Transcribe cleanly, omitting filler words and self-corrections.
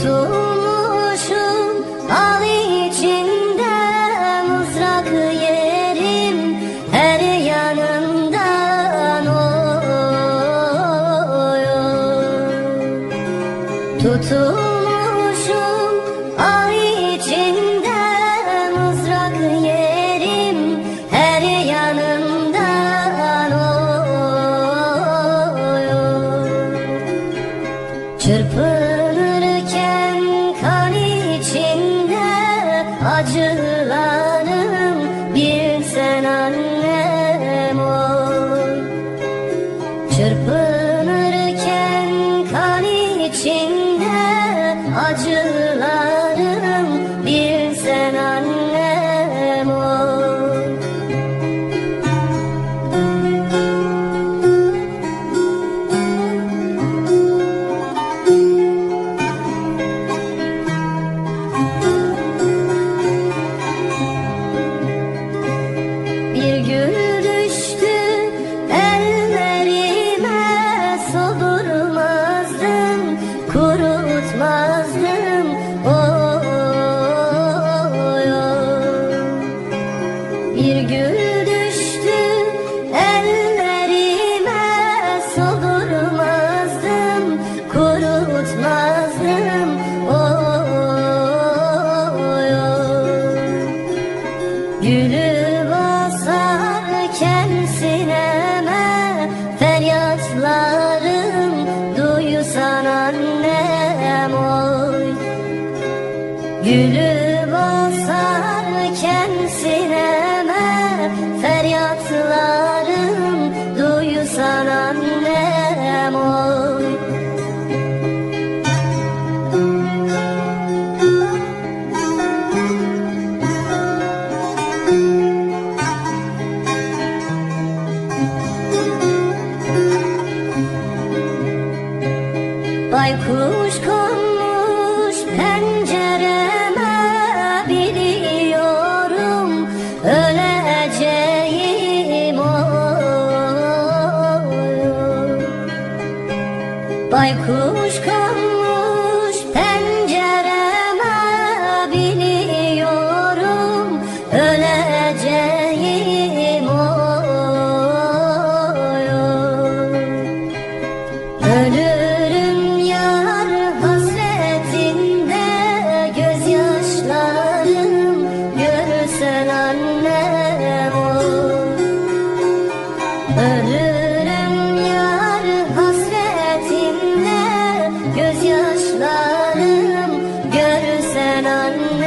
Tutulmuşum al içinde mızrak yerim, her yanımdan oyun. Tutulmuşum al içinde mızrak yerim, her yanımdan oyun. Çırpınırken kan içinde acılarım, bilsen annem oy. Çırpınırken kan içinde acılarım, bilsen annem oy. Bir gül düştü ellerime, soldurmazdım, kurutmazdım oy, oy. Bir gül düştü ellerime, soldurmazdım, kurutmazdım oy, oy. Gülü basarken sineme, feryatlarım duysan annem oy. Gülü basarken sineme, feryatlarım duysan annem oy. Baykuş konmuş pencereme, biliyorum öleceğim oy. Baykuş konmuş pencereme, biliyorum öleceğim oy. Ölürüm yar hasretinde, gözyaşlarım görsen annem oy. Ölürüm yar hasretinde, gözyaşlarım görsen annem.